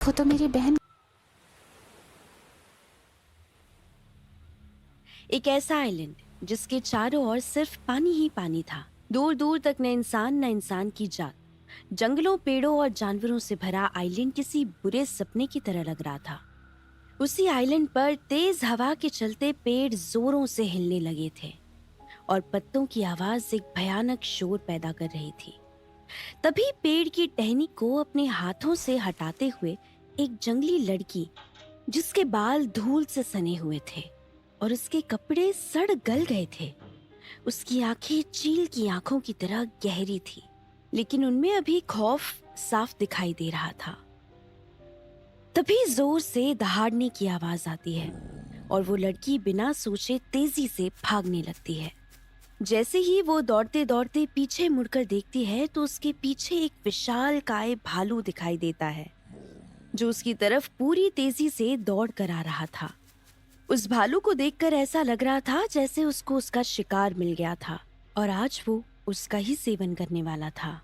वो तो मेरी बहन। एक ऐसा आइलैंड जिसके चारों ओर सिर्फ पानी ही पानी था। दूर दूर तक न इंसान की जात। जंगलों, पेड़ों और जानवरों से भरा आइलैंड किसी बुरे सपने की तरह लग रहा था। उसी आइलैंड पर तेज हवा के चलते पेड़ जोरों से हिलने लगे थे और पत्तों की आवाज एक भयानक शोर पैदा कर रही थी। तभी पेड़ की टहनी को अपने हाथों से हटाते हुए एक जंगली लड़की, जिसके बाल धूल से सने हुए थे और उसके कपड़े सड़ गल गए थे, उसकी आंखें चील की आंखों की तरह गहरी थी, लेकिन उनमें अभी खौफ साफ दिखाई दे रहा था। तभी जोर से दहाड़ने की आवाज आती है और वो लड़की बिना सोचे तेजी से भागने लगती है। जैसे ही वो दौड़ते दौड़ते पीछे मुड़कर देखती है तो उसके पीछे एक विशालकाय भालू दिखाई देता है, जो उसकी तरफ पूरी तेजी से दौड़ कर आ रहा था। उस भालू को देखकर ऐसा लग रहा था जैसे उसको उसका शिकार मिल गया था और आज वो उसका ही सेवन करने वाला था।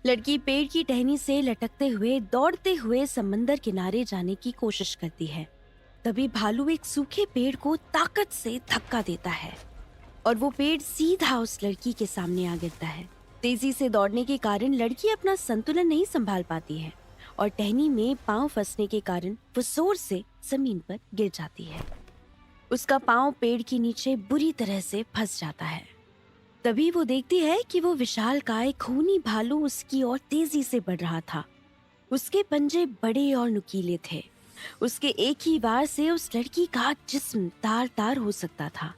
लड़की पेड़ की टहनी से लटकते हुए दौड़ते हुए समंदर किनारे जाने की कोशिश करती है। तभी भालू एक सूखे पेड़ को ताकत से धक्का देता है और वो पेड़ सीधा उस लड़की के सामने आ गिरता है। तेजी से दौड़ने के कारण लड़की अपना संतुलन नहीं संभाल पाती है और टहनी में पांव फंसने के कारण वो जोर से जमीन पर गिर जाती है। उसका पांव पेड़ के नीचे बुरी तरह से फंस जाता है। तभी वो देखती है कि वो विशालकाय खूनी भालू उसकी ओर तेजी से बढ़ रहा था। उसके पंजे बड़े और नुकीले थे। उसके एक ही वार से उस लड़की का जिस्म तार तार हो सकता था।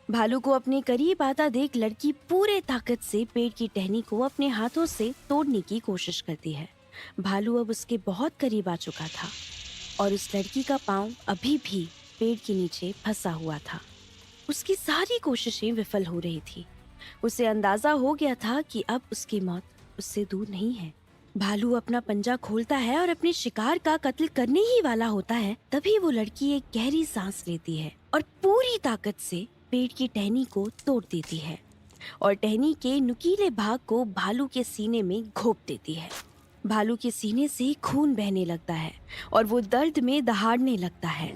भालू को अपने करीब आता देख लड़की पूरे ताकत से पेड़ की टहनी को अपने हाथों से तोड़ने की कोशिश करती है। भालू अब उसके बहुत करीब आ चुका था और उस लड़की का पांव अभी भी पेड़ के नीचे फंसा हुआ था। उसकी सारी कोशिशें विफल हो रही थी। उसे अंदाजा हो गया था कि अब उसकी मौत उससे दूर नहीं है। भालू अपना पंजा खोलता है और अपने शिकार का कत्ल करने ही वाला होता है। तभी वो लड़की एक गहरी सांस लेती है और पूरी ताकत से पेड़ की टहनी को तोड़ देती है और टहनी के नुकीले भाग को भालू के सीने में घोंप देती है। भालू के सीने से खून बहने लगता है और वो दर्द में दहाड़ने लगता है।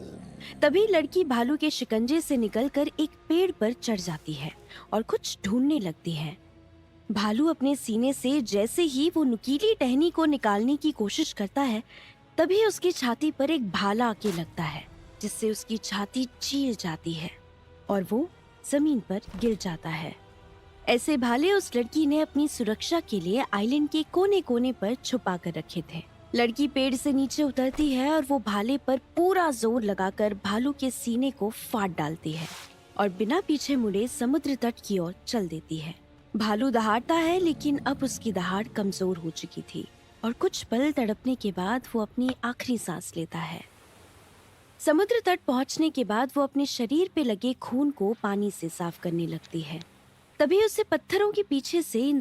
तभी लड़की भालू के शिकंजे से निकलकर एक पेड़ पर चढ़ जाती है और कुछ ढूंढने लगती है। भालू अपने सीने से जैसे ही वो नुकीली टहनी को निकालने की कोशिश करता है, तभी उसकी छाती पर एक भाला आके लगता है, जिससे उसकी छाती चीर जाती है और वो जमीन पर गिर जाता है। ऐसे भाले उस लड़की ने अपनी सुरक्षा के लिए आइलैंड के कोने कोने पर छुपा कर रखे थे। लड़की पेड़ से नीचे उतरती है और वो भाले पर पूरा जोर लगाकर भालू के सीने को फाड़ डालती है और बिना पीछे मुड़े समुद्र तट की ओर चल देती है। भालू दहाड़ता है, लेकिन अब उसकी दहाड़ कमजोर हो चुकी थी और कुछ पल तड़पने के बाद वो अपनी आखिरी सांस लेता है। समुद्र तट पहुंचने के बाद वो अपने शरीर पे लगे खून को पानी से साफ करने लगती है। तभी उसे पत्थरों के पीछे से